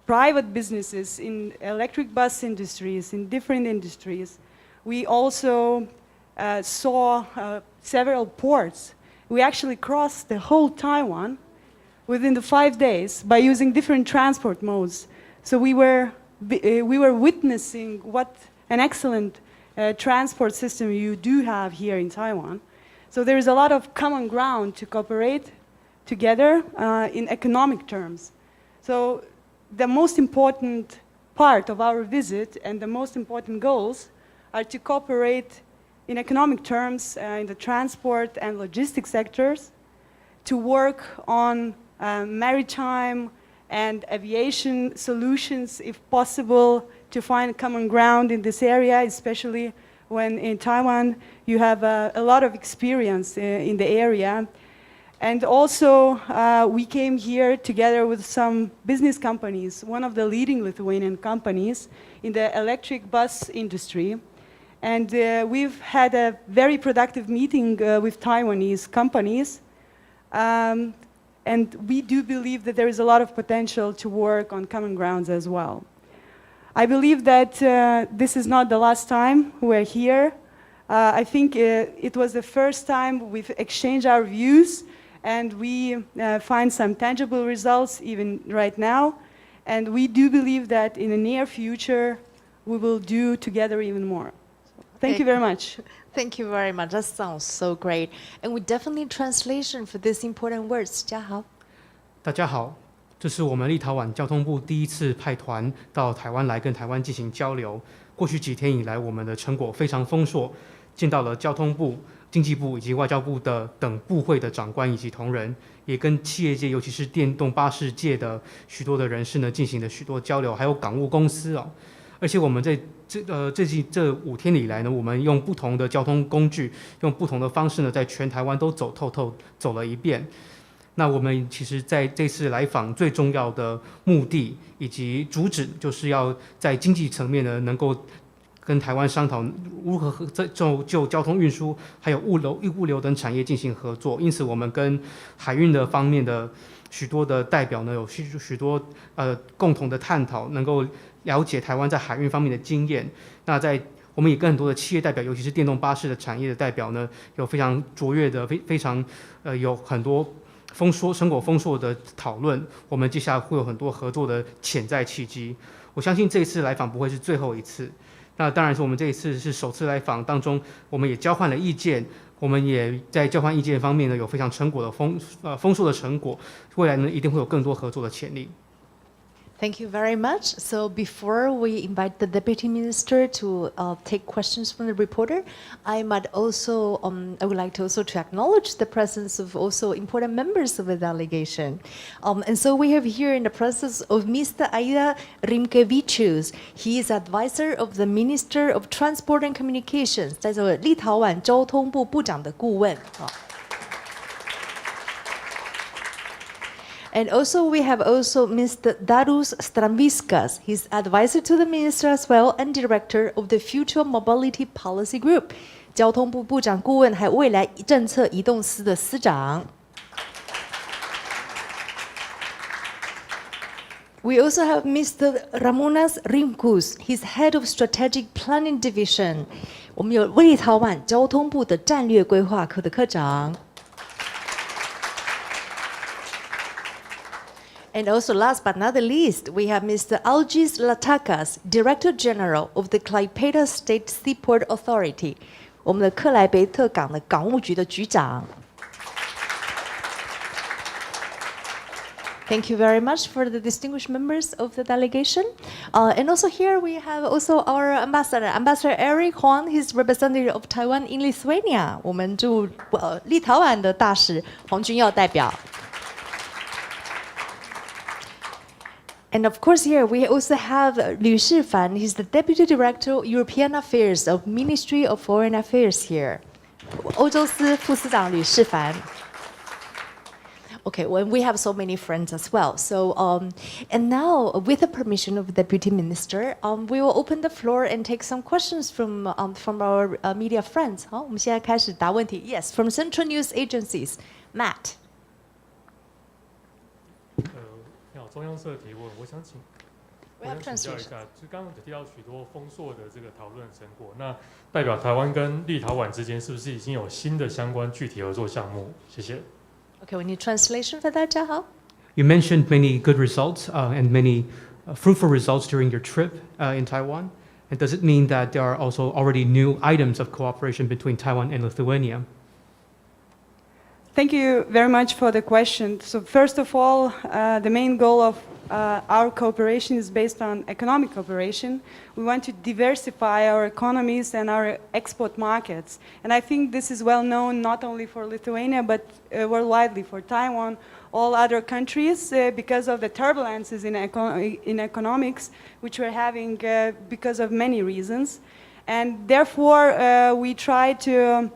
private businesses in electric bus industries, in different industries. We also saw several ports. We actually crossed the whole Taiwan within the 5 days by using different transport modes. So we were witnessing what an excellent transport system you do have here in Taiwan. So there is a lot of common ground to cooperate together in economic terms. So the most important part of our visit and the most important goals are to cooperate in economic terms in the transport and logistics sectors, to work on maritime and aviation solutions, if possible, to find common ground in this area, especially when in Taiwan you have a lot of experience in the area. And also, we came here together with some business companies, one of the leading Lithuanian companies in the electric bus industry. And we've had a very productive meeting with Taiwanese companies. And we do believe that there is a lot of potential to work on common grounds as well. I believe that this is not the last time we're here. I think it was the first time we've exchanged our views, and we find some tangible results even right now. And we do believe that in the near future, we will do together even more. So, thank you very much. Thank you very much. That sounds so great. And we definitely translation for these important words. 嘉豪。大家好，这是我们立陶宛交通部第一次派团到台湾来跟台湾进行交流。过去几天以来，我们的成果非常丰硕，见到了交通部、经济部以及外交部的等部会的长官以及同仁，也跟企业界，尤其是电动巴士界的许多的人士呢进行了许多交流，还有港务公司哦。而且我们在这5天以来呢，我们用不同的交通工具，用不同的方式呢，在全台湾都走了一遍。那我们其实在这次来访最重要的目的以及主旨，就是要在经济层面呢，能够跟台湾商讨如何就交通运输还有物流等产业进行合作。因此，我们跟海运的方面的许多的代表呢，有许多共同的探讨，能够了解台湾在海运方面的经验。那我们也跟很多的企业代表，尤其是电动巴士的产业的代表呢，有非常卓越的、非常有很多成果丰硕的讨论。我们接下来会有很多合作的潜在契机。我相信这一次来访不会是最后一次。那当然是我们这一次是首次来访当中，我们也交换了意见。我们也在交换意见方面呢，有非常丰硕的成果。未来呢，一定会有更多合作的潜力。Thank you very much. So before we invite the Deputy Minister to take questions from the reporter, I would like to also to acknowledge the presence of also important members of the delegation. And so we have here in the presence of Mr. Aida Rimkevičius. He is advisor of the Minister of Transport and Communications, 在这立陶宛交通部部长的顾问。And also we have also Mr. Darius Stramviskas. He's advisor to the minister as well and director of the Future Mobility Policy Group. 交通部部长顾问还有未来政策移动司的司长。We also have Mr. Ramonas Rimkus. He's head of Strategic Planning Division. 我们有立陶宛交通部的战略规划科的科长。And also, last but not the least, we have Mr. Algis Latakas, Director General of the Klaipėda State Seaport Authority. 我们的克莱贝特港的港务局的局长。Thank you very much for the distinguished members of the delegation. And also here we have also our ambassador, Ambassador Eric Huang. He's representative of Taiwan in Lithuania. 我们驻立陶宛的大使黄君耀代表。And of course here we also have Liu Shifan. He's the Deputy Director of European Affairs of Ministry of Foreign Affairs here. 欧洲司副司长吕世凡。Okay, well, we have so many friends as well. So, and now, with the permission of the Deputy Minister, we will open the floor and take some questions from our media friends. 好，我们现在开始答问题。Yes, from Central News Agencies, Matt. 中央社的提问，我想请教一下，就刚刚有提到许多丰硕的这个讨论成果，那代表台湾跟立陶宛之间是不是已经有新的相关具体合作项目？谢谢。Okay, we need translation for that, 嘉豪。You mentioned many good results and many fruitful results during your trip in Taiwan. And does it mean that there are also already new items of cooperation between Taiwan and Lithuania? Thank you very much for the question. So first of all, the main goal of our cooperation is based on economic cooperation. We want to diversify our economies and our export markets. And I think this is well known not only for Lithuania, but worldwide for Taiwan, all other countries, because of the turbulences in economics, which we're having because of many reasons. And therefore, we try to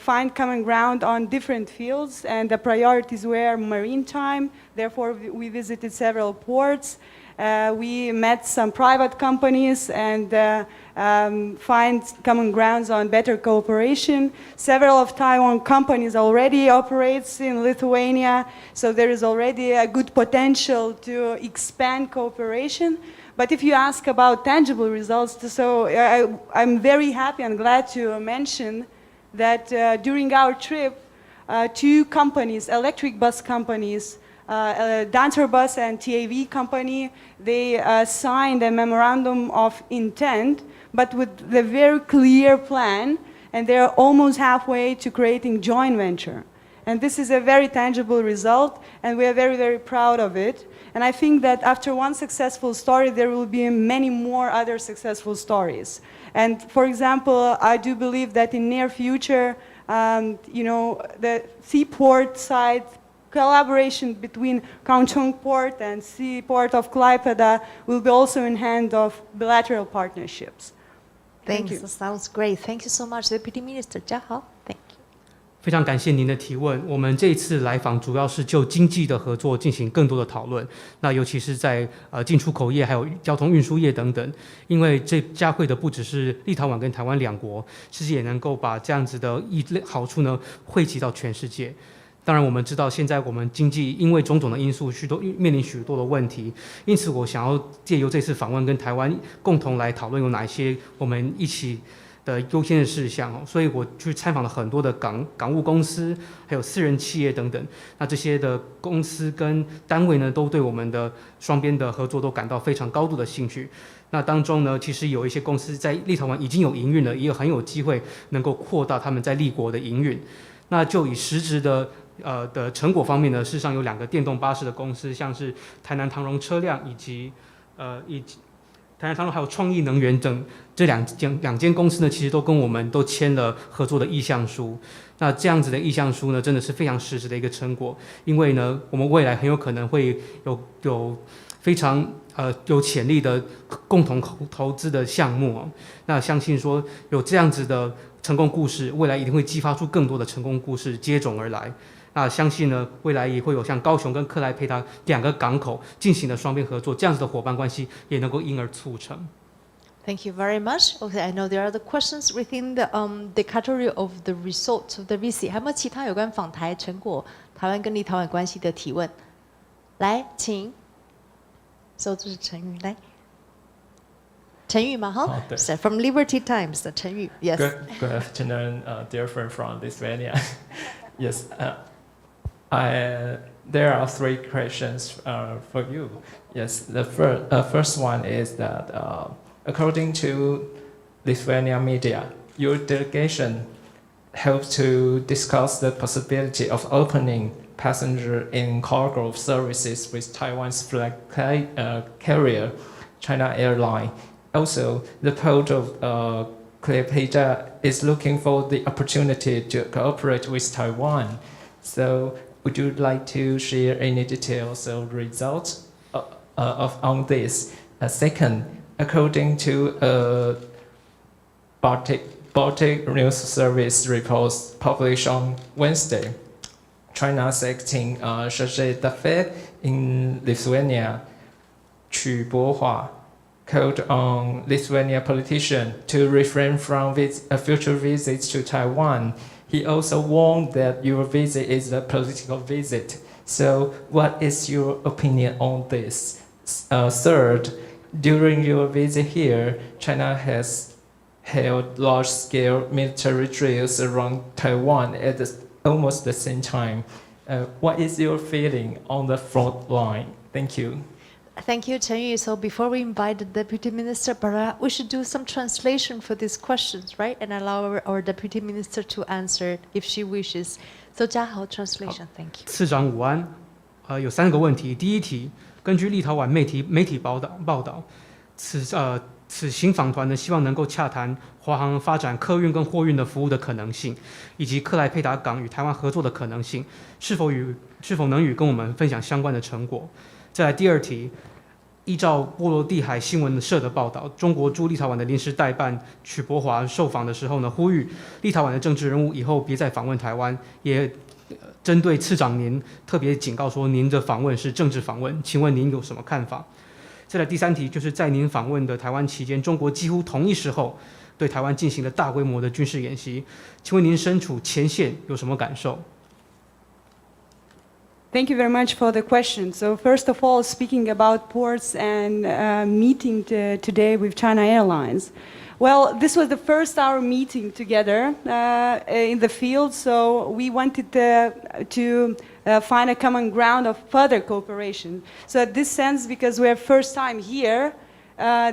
find common ground on different fields, and the priorities were maritime. Therefore, we visited several ports. We met some private companies and find common grounds on better cooperation. Several of Taiwan companies already operates in Lithuania, so there is already a good potential to expand cooperation. But if you ask about tangible results, so I'm very happy and glad to mention that during our trip, two companies, electric bus companies, Dancer Bus and TAV company, they signed a memorandum of intent, but with the very clear plan, and they're almost halfway to creating joint venture. And this is a very tangible result, and we are very, very proud of it. And I think that after one successful story, there will be many more other successful stories. And for example, I do believe that in near future, the seaport side collaboration between Kaohsiung Port and Seaport of Klaipėda will be also in hand of bilateral partnerships. Thank you. That sounds great. Thank you so much, Deputy Minister 嘉豪。Thank you. 非常感谢您的提问。我们这一次来访主要是就经济的合作进行更多的讨论，那尤其是在进出口业还有交通运输业等等。因为这嘉惠的不只是立陶宛跟台湾两国，其实也能够把这样子的好处呢汇集到全世界。当然，我们知道现在我们经济因为种种的因素，面临许多的问题，因此我想要借由这次访问跟台湾共同来讨论有哪一些我们一起的优先的事项，所以我去参访了很多的港务公司，还有私人企业等等。那这些的公司跟单位呢，都对我们的双边的合作都感到非常高度的兴趣。那当中呢，其实有一些公司在立陶宛已经有营运了，也很有机会能够扩大他们在立国的营运。那就以实质的成果方面呢，事实上有2个电动巴士的公司，像是台南唐荣车辆以及台南唐荣还有创意能源等这两间公司呢，其实都跟我们都签了合作的意向书。那这样子的意向书呢，真的是非常实质的一个成果，因为呢，我们未来很有可能会有非常有潜力的共同投资的项目哦。那相信说有这样子的成功故事，未来一定会激发出更多的成功故事接踵而来。那相信呢，未来也会有像高雄跟克莱佩塔2个港口进行的双边合作，这样子的伙伴关系也能够因而促成。Thank you very much. Okay, I know there are the questions within the category of the results of the visit. 还有没有其他有关访台成果、台湾跟立陶宛关系的提问？来，请。这是陈宇，来。陈宇嘛，哈，From Liberty Times 的陈宇 ，Yes. Good afternoon, dear friend from Lithuania. Yes, there are 3 questions for you. Yes, the first one is that according to Lithuania media, your delegation helped to discuss the possibility of opening passenger and cargo services with Taiwan's flag carrier, China Airlines. Also, the port of Klaipėda is looking for the opportunity to cooperate with Taiwan. So, would you like to share any details or results on this? Second, according to Baltic News Service reports published on Wednesday, China's acting chargé d'affaires in Lithuania, Chu Bohua, called on Lithuanian politicians to refrain from future visits to Taiwan. He also warned that your visit is a political visit. So, what is your opinion on this? Third, during your visit here, China has held large-scale military drills around Taiwan at almost the same time. What is your feeling on the front line? Thank you. Thank you, Chen Yu. So before we invite the Deputy Minister, perhaps we should do some translation for these questions, right? And allow our Deputy Minister to answer if she wishes. So 嘉豪 translation, thank you. 次长午安，有3个问题。第一题，根据立陶宛媒体报道，此行访团呢，希望能够洽谈华航发展客运跟货运的服务的可能性，以及克莱佩达港与台湾合作的可能性，是否能跟我们分享相关的成果？再来第二题，依照波罗的海新闻社的报道，中国驻立陶宛的临时代办曲博华受访的时候呢，呼吁立陶宛的政治人物以后别再访问台湾，也针对次长您特别警告说，您的访问是政治访问，请问您有什么看法？再来第3题，就是在您访问的台湾期间，中国几乎同一时候对台湾进行了大规模的军事演习，请问您身处前线有什么感受？ Thank you very much for the question. So first of all, speaking about ports and meeting today with China Airlines. Well, this was the first our meeting together in the field, so we wanted to find a common ground of further cooperation. So in this sense, because we're first time here,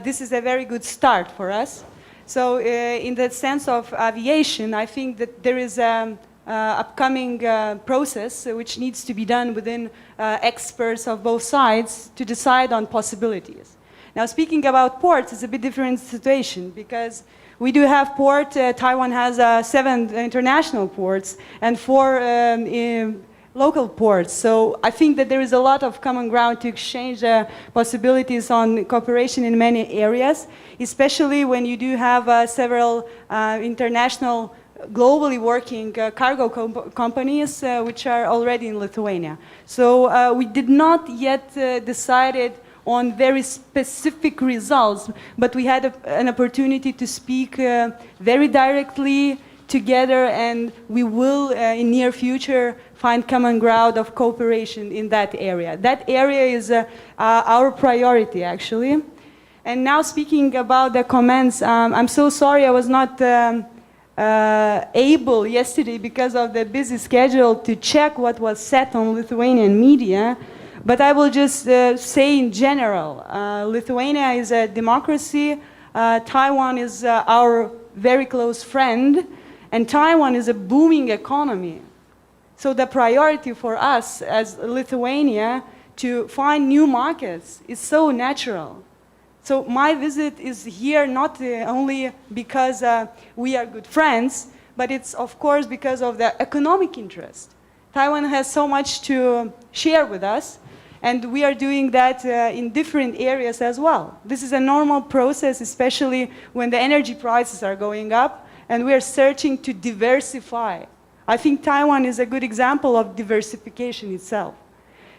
this is a very good start for us. So in the sense of aviation, I think that there is upcoming process which needs to be done within experts of both sides to decide on possibilities. Now, speaking about ports, it's a bit different situation because we do have port. Taiwan has 7 international ports and 4 local ports. So I think that there is a lot of common ground to exchange possibilities on cooperation in many areas, especially when you do have several international globally working cargo companies which are already in Lithuania. So we did not yet decided on very specific results, but we had an opportunity to speak very directly together, and we will in near future find common ground of cooperation in that area. That area is our priority actually. And now speaking about the comments, I'm so sorry I was not able yesterday because of the busy schedule to check what was said on Lithuanian media, but I will just say in general, Lithuania is a democracy, Taiwan is our very close friend, and Taiwan is a booming economy. So the priority for us as Lithuania to find new markets is so natural. So my visit is here not only because we are good friends, but it's of course because of the economic interest. Taiwan has so much to share with us, and we are doing that in different areas as well. This is a normal process, especially when the energy prices are going up, and we are searching to diversify. I think Taiwan is a good example of diversification itself.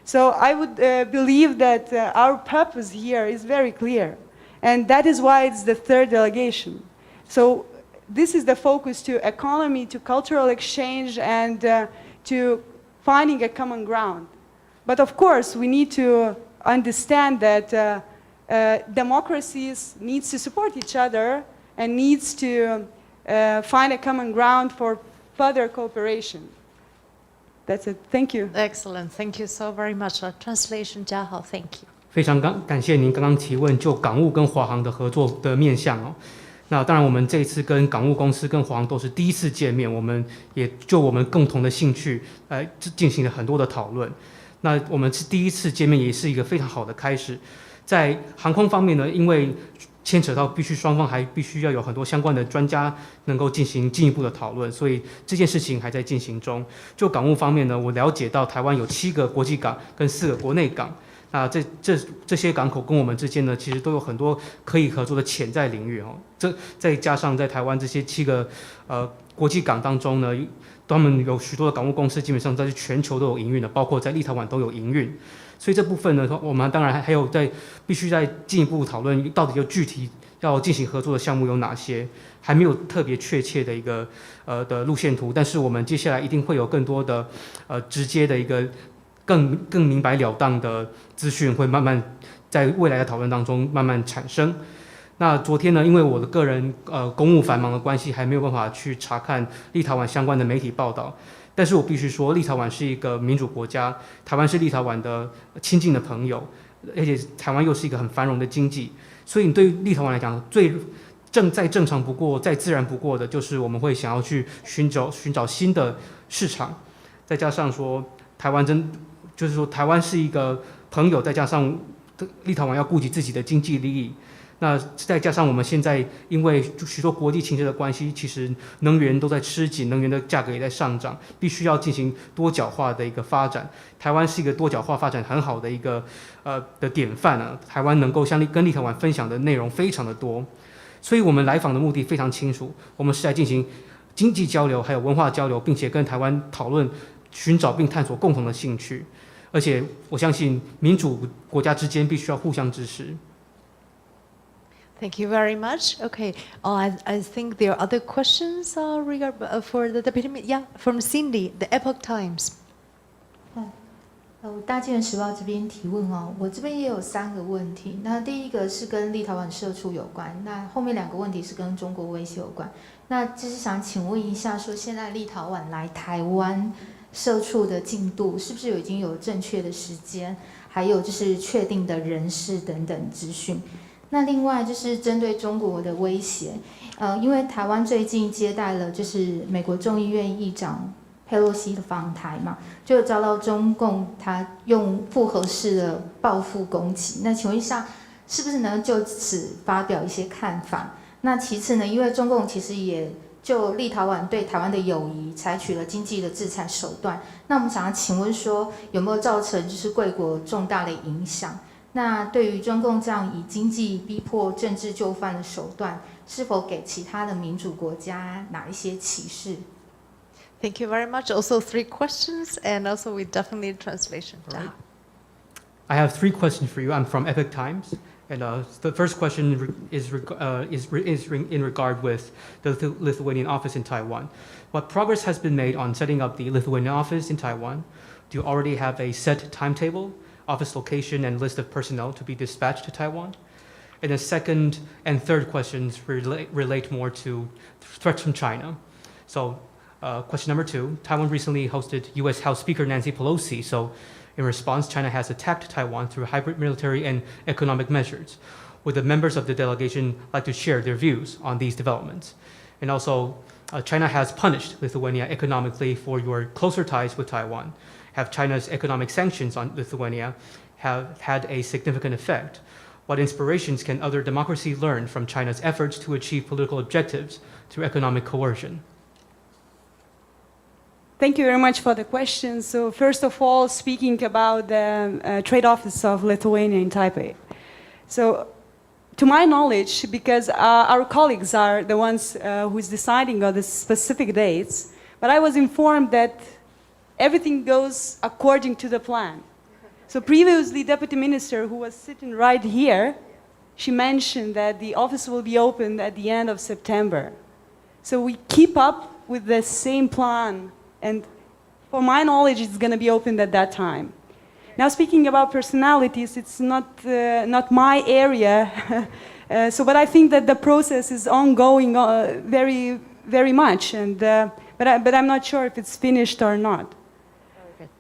So I would believe that our purpose here is very clear, and that is why it's the 3rd delegation. So this is the focus to economy, to cultural exchange, and to finding a common ground. But of course, we need to understand that democracies needs to support each other and needs to find a common ground for further cooperation. That's it. Thank you. Excellent. Thank you so very much. Translation, 嘉豪 thank you. 非常感谢您刚刚提问就港务跟华航的合作的面向哦。那当然，我们这一次跟港务公司跟华航都是第一次见面，我们也就我们共同的兴趣来进行了很多的讨论。那我们是第一次见面，也是一个非常好的开始。在航空方面呢，因为牵扯到双方还必须要有很多相关的专家能够进行进一步的讨论，所以这件事情还在进行中。就港务方面呢，我了解到台湾有7个国际港跟4个国内港，那这些港口跟我们之间呢，其实都有很多可以合作的潜在领域哦。再加上在台湾这些7个国际港当中呢，他们有许多的港务公司基本上在全球都有营运的，包括在立陶宛都有营运。所以这部分呢，我们当然还有必须再进一步讨论，到底有具体要进行合作的项目有哪些，还没有特别确切的一个的路线图。但是我们接下来一定会有更多的直接的一个更明白了当的资讯会慢慢在未来的讨论当中慢慢产生。那昨天呢，因为我的个人公务繁忙的关系，还没有办法去查看立陶宛相关的媒体报道。但是我必须说，立陶宛是一个民主国家，台湾是立陶宛的亲近的朋友，而且台湾又是一个很繁荣的经济，所以对于立陶宛来讲，再正常不过、再自然不过的，就是我们会想要去寻找新的市场，再加上说台湾就是说台湾是一个朋友，再加上立陶宛要顾及自己的经济利益。那再加上我们现在因为许多国际情势的关系，其实能源都在吃紧，能源的价格也在上涨，必须要进行多角化的一个发展。台湾是一个多角化发展很好的一个的典范啊。台湾能够跟立陶宛分享的内容非常的多，所以我们来访的目的非常清楚，我们是来进行经济交流，还有文化交流，并且跟台湾讨论、寻找并探索共同的兴趣。而且我相信民主国家之间必须要互相支持。Thank you very much. Okay, I think there are other questions for the deputy. Yeah, from Cindy, the Epoch Times. 大纪元时报这边提问哦，我这边也有3个问题。那第一个是跟立陶宛社畜有关，那后面2个问题是跟中国威胁有关。那就是想请问一下，说现在立陶宛来台湾社畜的进度是不是已经有正确的时间，还有就是确定的人事等等资讯？那另外就是针对中国的威胁，因为台湾最近接待了就是美国众议院议长佩洛西的访台嘛，就遭到中共他用复合式的报复攻击。那请问一下，是不是能就此发表一些看法？那其次呢，因为中共其实也就立陶宛对台湾的友谊采取了经济的制裁手段，那我们想要请问说，有没有造成就是贵国重大的影响？那对于中共这样以经济逼迫政治就范的手段，是否给其他的民主国家哪一些启示？ Thank you very much. Also 3 questions, and also we definitely need translation. Right. I have 3 questions for you. I'm from Epoch Times, and the first question is in regard with the Lithuanian office in Taiwan. What progress has been made on setting up the Lithuanian office in Taiwan? Do you already have a set timetable, office location, and list of personnel to be dispatched to Taiwan? And the second and third questions relate more to threats from China. So question number 2, Taiwan recently hosted U.S. House Speaker Nancy Pelosi. So in response, China has attacked Taiwan through hybrid military and economic measures. Would the members of the delegation like to share their views on these developments? And also, China has punished Lithuania economically for your closer ties with Taiwan. Have China's economic sanctions on Lithuania have had a significant effect? What inspirations can other democracies learn from China's efforts to achieve political objectives through economic coercion? Thank you very much for the question. So first of all, speaking about the trade office of Lithuania in Taipei. So to my knowledge, because our colleagues are the ones who is deciding on the specific dates, but I was informed that everything goes according to the plan. So previously, Deputy Minister, who was sitting right here, she mentioned that the office will be opened at the end of September. So we keep up with the same plan, and for my knowledge, it's going to be opened at that time. Now, speaking about personalities, it's not my area, but I think that the process is ongoing very, very much, but I'm not sure if it's finished or not.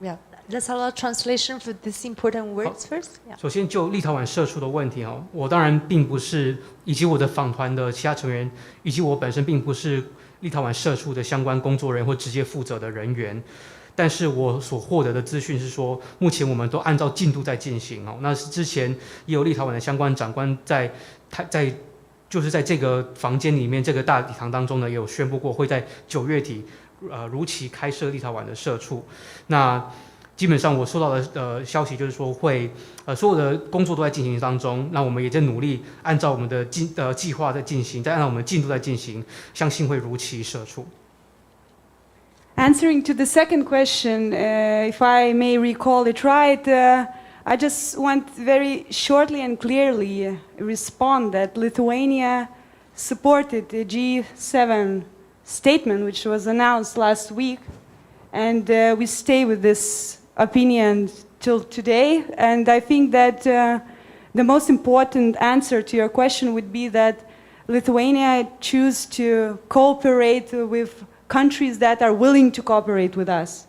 Yeah, let's allow translation for these important words first. Yeah. 首先就立陶宛社畜的问题哦，我当然并不是，以及我的访团的其他成员，以及我本身并不是立陶宛社畜的相关工作人员或直接负责的人员。但是我所获得的资讯是说，目前我们都按照进度在进行哦。那之前也有立陶宛的相关长官就是在这个房间里面，这个大礼堂当中呢，也有宣布过会在9月底如期开设立陶宛的社畜。那基本上我收到的消息就是说会所有的工作都在进行当中，那我们也在努力按照我们的计划在进行，再按照我们的进度在进行，相信会如期社畜。Answering to the second question, if I may recall it right, I just want very shortly and clearly respond that Lithuania supported the G7 statement, which was announced last week, and we stay with this opinion till today. And I think that the most important answer to your question would be that Lithuania choose to cooperate with countries that are willing to cooperate with us.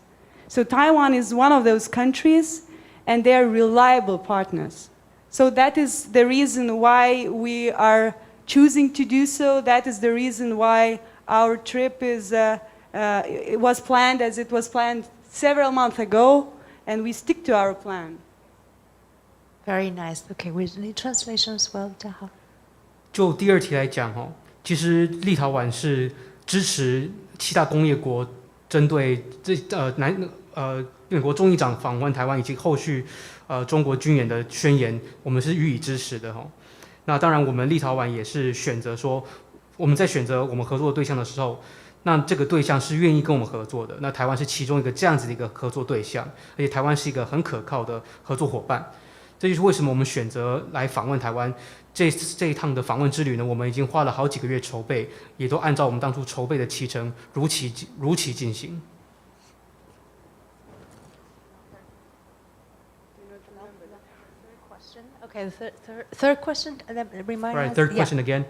So Taiwan is one of those countries, and they are reliable partners. So that is the reason why we are choosing to do so. That is the reason why our trip it was planned as it was planned several months ago, and we stick to our plan. Very nice. Okay, we need translation as well. 就第二题来讲，其实立陶宛是支持7大工业国针对美国众议长访问台湾以及后续中国军演的宣言，我们是予以支持的。那当然，我们立陶宛也是选择说，我们在选择我们合作的对象的时候，那这个对象是愿意跟我们合作的。那台湾是其中一个这样子的一个合作对象，而且台湾是一个很可靠的合作伙伴。这就是为什么我们选择来访问台湾。这一趟的访问之旅呢，我们已经花了好几个月筹备，也都按照我们当初筹备的期程如期进行。Okay, third question, and then remind us. Right, third question again.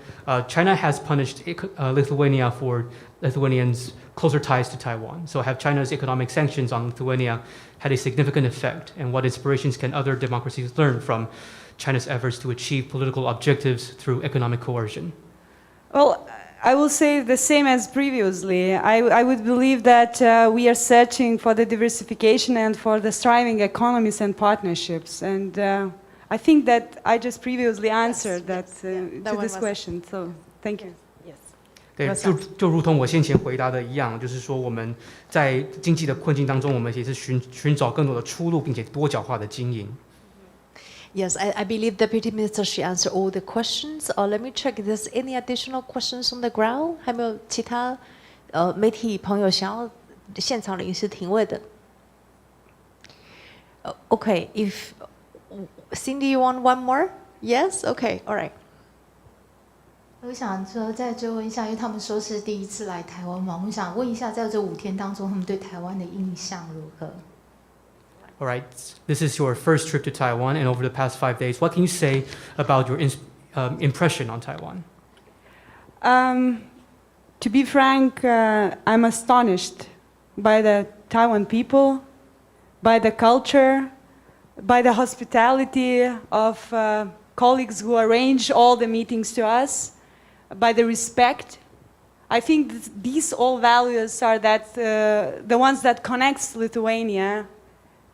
China has punished Lithuania for Lithuanians' closer ties to Taiwan. So have China's economic sanctions on Lithuania had a significant effect? And what inspirations can other democracies learn from China's efforts to achieve political objectives through economic coercion? Well, I will say the same as previously. I would believe that we are searching for the diversification and for the thriving economies and partnerships. And I think that I just previously answered to this question. So, thank you. Yes. 对，就如同我先前回答的一样，就是说我们在经济的困境当中，我们也是寻找更多的出路，并且多角化的经营。Yes, I believe Deputy Minister she answered all the questions. Let me check if there's any additional questions on the ground. 还没有其他媒体朋友想要现场临时提问的？Okay, if Cindy, you want one more? Yes? Okay, all right. 我想说再追问一下，因为他们说是第一次来台湾嘛，我想问一下，在这5天当中，他们对台湾的印象如何？ All right, this is your first trip to Taiwan, and over the past 5 days, what can you say about your impression on Taiwan? To be frank, I'm astonished by the Taiwan people, by the culture, by the hospitality of colleagues who arrange all the meetings to us, by the respect. I think these all values are the ones that connects Lithuania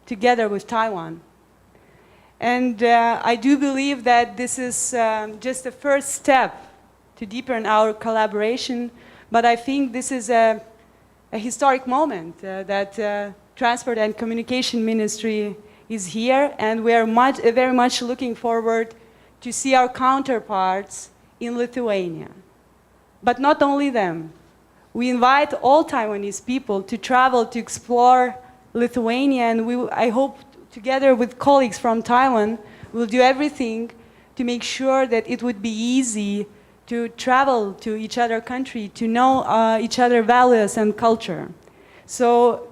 together with Taiwan. And I do believe that this is just the first step to deepen our collaboration, but I think this is a historic moment that Transport and Communication Ministry is here, and we are very much looking forward to see our counterparts in Lithuania. But not only them. We invite all Taiwanese people to travel to explore Lithuania, and I hope together with colleagues from Taiwan, we'll do everything to make sure that it would be easy to travel to each other country, to know each other values and culture. So,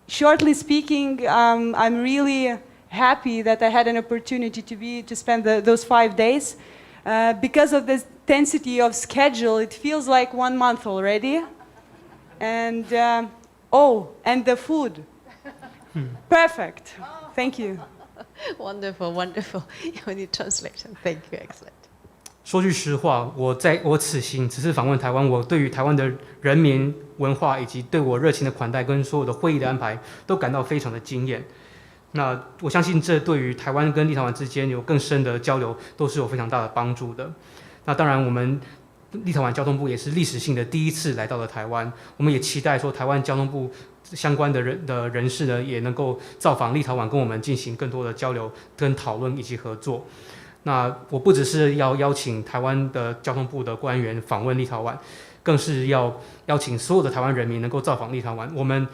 shortly speaking, I'm really happy that I had an opportunity to spend those 5 days. Because of the intensity of schedule, it feels like 1 month already. And and the food. Perfect. Thank you. Wonderful, wonderful. You need translation. Thank you, excellent. 说句实话，我此次访问台湾，我对于台湾的人民文化以及对我热情的款待跟所有的会议的安排，都感到非常的惊艳。那我相信这对于台湾跟立陶宛之间有更深的交流，都是有非常大的帮助的。那当然，我们立陶宛交通部也是历史性的第一次来到了台湾，我们也期待说台湾交通部相关的人士呢，也能够造访立陶宛，跟我们进行更多的交流、跟讨论以及合作。那我不只是要邀请台湾的交通部的官员访问立陶宛，更是要邀请所有的台湾人民能够造访立陶宛。我们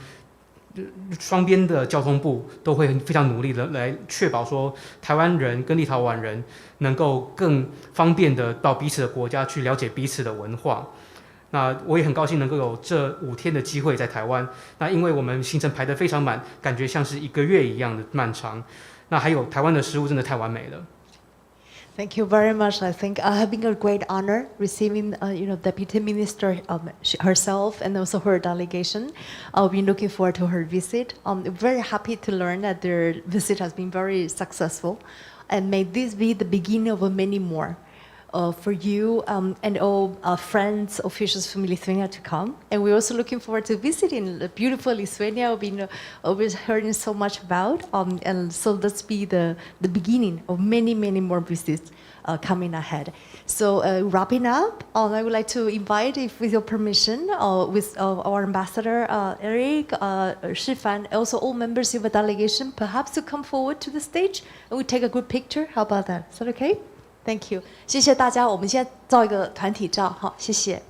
双边的交通部都会非常努力的来确保说，台湾人跟立陶宛人能够更方便的到彼此的国家去了解彼此的文化。那我也很高兴能够有这5天的机会在台湾。那因为我们行程排得非常满，感觉像是1个月一样的漫长。那还有台湾的食物真的太完美了。Thank you very much. I think having a great honor receiving, Deputy Minister herself and also her delegation. I've been looking forward to her visit. Very happy to learn that their visit has been very successful, and may this be the beginning of many more. For you and all friends, officials from Lithuania to come. And we're also looking forward to visiting the beautiful Lithuania we've been always hearing so much about. And so let's be the beginning of many, many more visits coming ahead. So wrapping up, I would like to invite, if with your permission, with our ambassador Eric, Shifan, also all members of the delegation, perhaps to come forward to the stage and we take a good picture. How about that? Is that okay? Thank you. 谢谢大家，我们现在照一个团体照，好，谢谢。